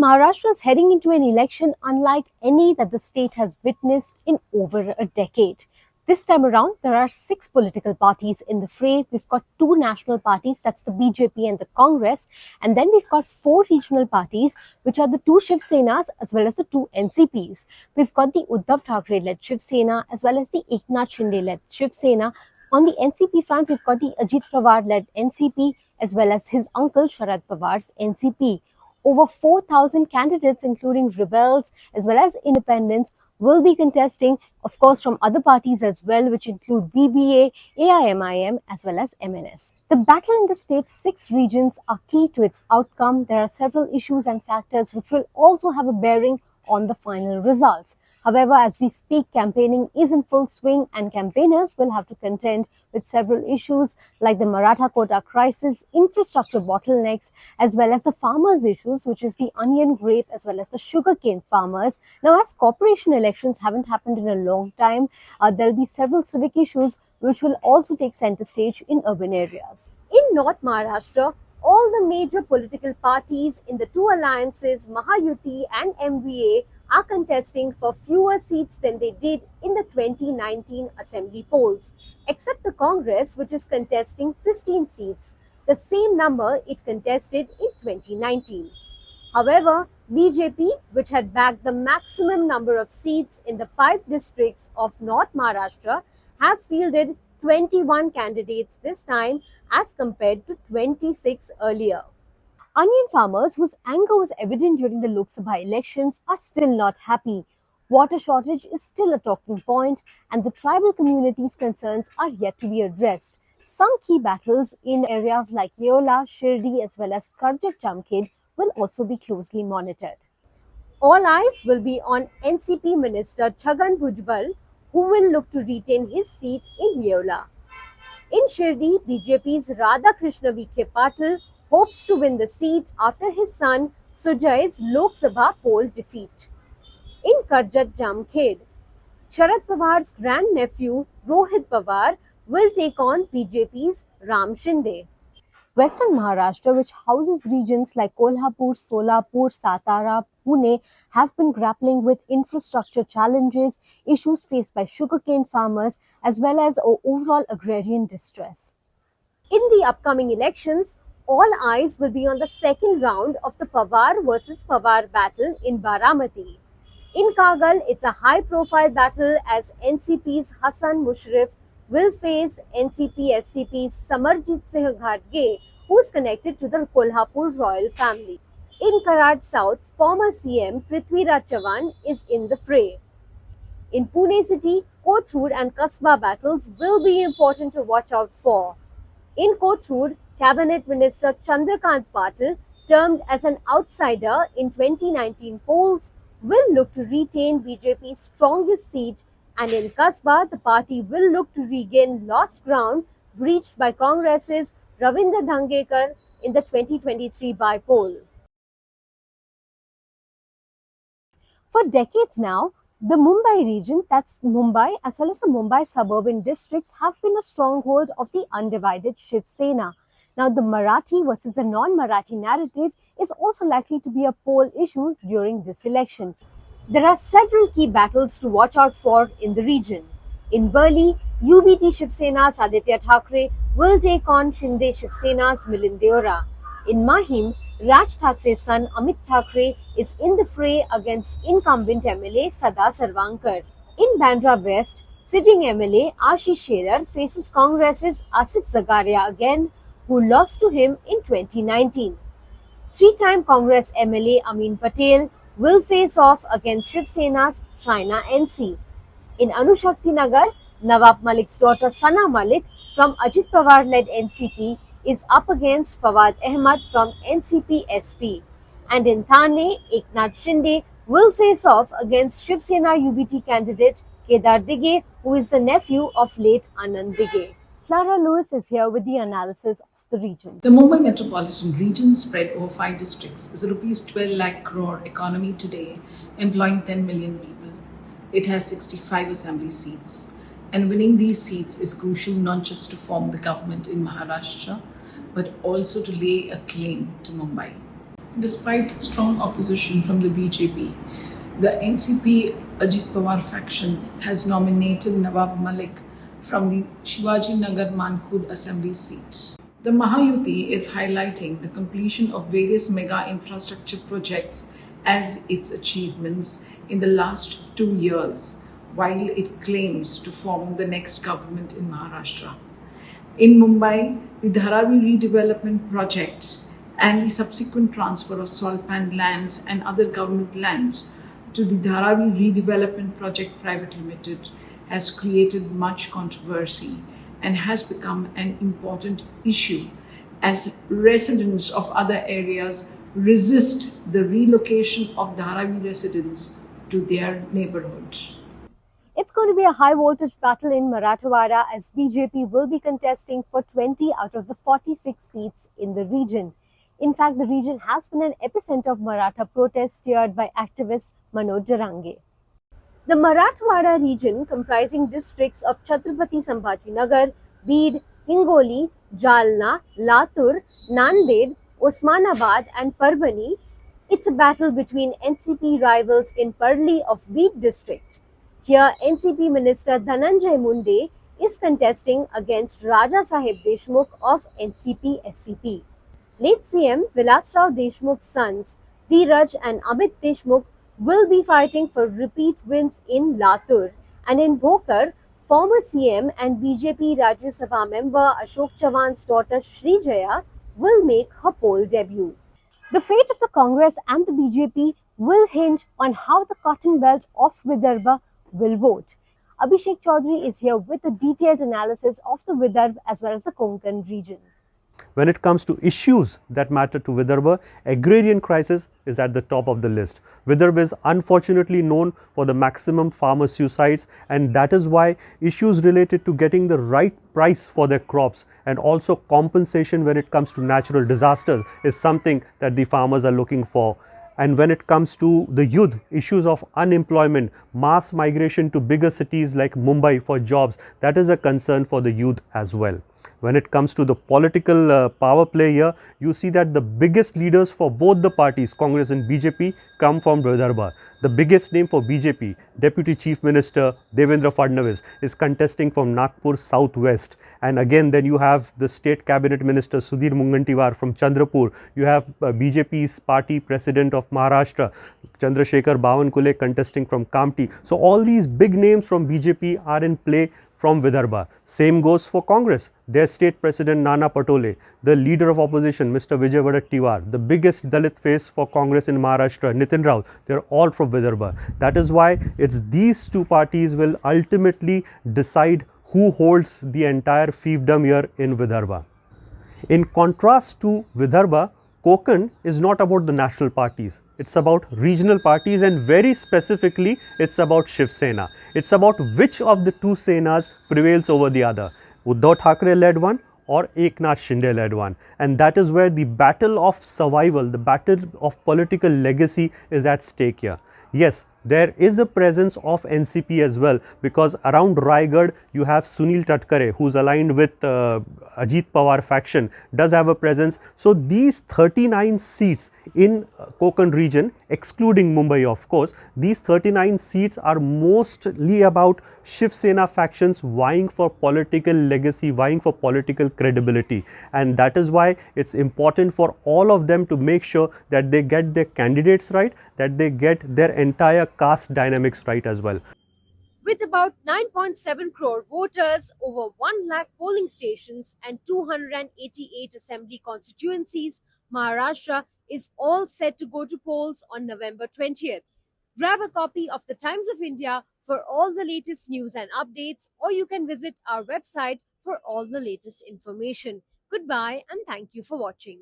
Maharashtra is heading into an election unlike any that the state has witnessed in over a decade. This time around, there are 6 political parties in the fray. We've got 2 national parties, that's the BJP and the Congress, and then we've got 4 regional parties, which are the 2 Shiv Senas as well as the 2 NCPs. We've got the Uddhav Thackeray-led Shiv Sena as well as the Eknath Shinde-led Shiv Sena. On the NCP front, we've got the Ajit Pawar-led NCP as well as his uncle Sharad Pawar's NCP. Over 4,000 candidates, including rebels as well as independents, will be contesting, of course, from other parties as well, which include BBA, AIMIM, as well as MNS. The battle in the state's 6 regions are key to its outcome. There are several issues and factors which will also have a bearing on the final results. However, as we speak, campaigning is in full swing and campaigners will have to contend with several issues like the Maratha quota crisis, infrastructure bottlenecks, as well as the farmers' issues, which is the onion, grape, as well as the sugarcane farmers. Now, as corporation elections haven't happened in a long time, there'll be several civic issues which will also take center stage in urban areas. In North Maharashtra, all the major political parties in the 2 alliances, Mahayuti and MVA, are contesting for fewer seats than they did in the 2019 assembly polls, except the Congress, which is contesting 15 seats, the same number it contested in 2019. However, BJP, which had bagged the maximum number of seats in the 5 districts of North Maharashtra, has fielded 21 candidates this time as compared to 26 earlier. Onion farmers, whose anger was evident during the Lok Sabha elections, are still not happy. Water shortage is still a talking point, and the tribal community's concerns are yet to be addressed. Some key battles in areas like Yeola, Shirdi, as well as Karjat Jamkhed will also be closely monitored. All eyes will be on NCP Minister Chhagan Bhujbal, who will look to retain his seat in Yeola. In Shirdi, BJP's Radha Krishna Vikhe Patil hopes to win the seat after his son Sujay's Lok Sabha poll defeat. In Karjat Jamkhed, Sharad Pawar's grandnephew Rohit Pawar will take on BJP's Ram Shinde. Western Maharashtra, which houses regions like Kolhapur, Solapur, Satara, Pune, have been grappling with infrastructure challenges, issues faced by sugarcane farmers, as well as overall agrarian distress. In the upcoming elections, all eyes will be on the second round of the Pawar versus Pawar battle in Baramati. In Kagal, it's a high-profile battle as NCP's Hassan Mushrif will face NCP-SCP's Samarjit Singh Ghadge, who's connected to the Kolhapur royal family. In Karad South, former CM Prithviraj Chavan is in the fray. In Pune city, Kothur and Kasba battles will be important to watch out for. In Kothur, Cabinet Minister Chandrakant Patil, termed as an outsider in 2019 polls, will look to retain BJP's strongest seat, and in Kasba, the party will look to regain lost ground breached by Congress's Ravindra Dhangekar in the 2023 by-poll. For decades now, the Mumbai region, that's Mumbai as well as the Mumbai suburban districts, have been a stronghold of the undivided Shiv Sena. Now, the Marathi versus the non-Marathi narrative is also likely to be a poll issue during this election. There are several key battles to watch out for in the region. In Worli, UBT Shiv Sena's Aditya Thackeray will take on Shinde Shiv Sena's Milind Deora. In Mahim, Raj Thackre's son Amit Thackeray is in the fray against incumbent MLA Sada Sarvankar. In Bandra West, sitting MLA Ashish Sherar faces Congress's Asif Zagaria again, who lost to him in 2019. Three-time Congress MLA Amin Patel will face off against Shiv Sena's Shaina NC. In Anushakti Nagar, Nawab Malik's daughter Sana Malik from Ajit Pawar-led NCP is up against Fawad Ahmad from NCP SP. And in Thane, Eknath Shinde will face off against Shiv Sena UBT candidate Kedar Dighe, who is the nephew of late Anand Dighe. Clara Lewis is here with the analysis of the region. The Mumbai metropolitan region, spread over 5 districts, is a rupees 12 lakh crore economy today, employing 10 million people. It has 65 assembly seats, and winning these seats is crucial not just to form the government in Maharashtra, but also to lay a claim to Mumbai. Despite strong opposition from the BJP, the NCP Ajit Pawar faction has nominated Nawab Malik from the Shivaji Nagar Mankud Assembly seat. The Mahayuti is highlighting the completion of various mega infrastructure projects as its achievements in the last 2 years, while it claims to form the next government in Maharashtra. In Mumbai, the Dharavi redevelopment project and the subsequent transfer of Solpan lands and other government lands to the Dharavi Redevelopment Project Private Limited has created much controversy and has become an important issue as residents of other areas resist the relocation of Dharavi residents to their neighborhoods. It's going to be a high voltage battle in Marathwada as BJP will be contesting for 20 out of the 46 seats in the region. In fact, the region has been an epicenter of Maratha protests steered by activist Manoj Jarange. The Marathwada region, comprising districts of Chhatrapati Sambhajinagar, Beed, Hingoli, Jalna, Latur, Nanded, Osmanabad and Parbhani, it's a battle between NCP rivals in Parli of Beed district. Here, NCP Minister Dhananjay Munde is contesting against Raja Saheb Deshmukh of NCP-SCP. Late CM Vilasrao Deshmukh's sons, Dheeraj and Amit Deshmukh, will be fighting for repeat wins in Latur, and in Bhokar, former CM and BJP Rajya Sabha member Ashok Chavan's daughter Srijaya will make her poll debut. The fate of the Congress and the BJP will hinge on how the cotton belt of Vidarbha will vote. Abhishek Chaudhary is here with a detailed analysis of the Vidarbha as well as the Konkan region. When it comes to issues that matter to Vidarbha, agrarian crisis is at the top of the list. Vidarbha is unfortunately known for the maximum farmer suicides, and that is why issues related to getting the right price for their crops and also compensation when it comes to natural disasters is something that the farmers are looking for. And when it comes to the youth, issues of unemployment, mass migration to bigger cities like Mumbai for jobs, that is a concern for the youth as well. When it comes to the political power play here, you see that the biggest leaders for both the parties, Congress and BJP, come from Vidarbha. The biggest name for BJP, Deputy Chief Minister Devendra Fadnavis, is contesting from Nagpur Southwest. And again, then you have the State Cabinet Minister Sudhir Mungantiwar from Chandrapur. You have BJP's party president of Maharashtra, Chandrasekhar Bawankule, contesting from Kamptee. So all these big names from BJP are in play from Vidarbha. Same goes for Congress. Their state president Nana Patole, the leader of opposition Mr. Vijay Wadettiwar, the biggest Dalit face for Congress in Maharashtra, Nitin Raut, they are all from Vidarbha. That is why it's these two parties will ultimately decide who holds the entire fiefdom here in Vidarbha. In contrast to Vidarbha, Konkan is not about the national parties. It's about regional parties, and very specifically, it's about Shiv Sena. It's about which of the two Senas prevails over the other. Uddhav Thackeray led one or Eknath Shinde led one. And that is where the battle of survival, the battle of political legacy is at stake here. Yes, there is a presence of NCP as well, because around Raigad you have Sunil Tatkare, who's aligned with Ajit Pawar faction, does have a presence. So these 39 seats in Konkan region, excluding Mumbai of course, these 39 seats are mostly about Shiv Sena factions vying for political legacy, vying for political credibility. And that is why it's important for all of them to make sure that they get their candidates right, that they get their entire caste dynamics right as well. With about 9.7 crore voters, over 1 lakh polling stations and 288 assembly constituencies, Maharashtra is all set to go to polls on November 20th. Grab a copy of the Times of India for all the latest news and updates, or you can visit our website for all the latest information. Goodbye and thank you for watching.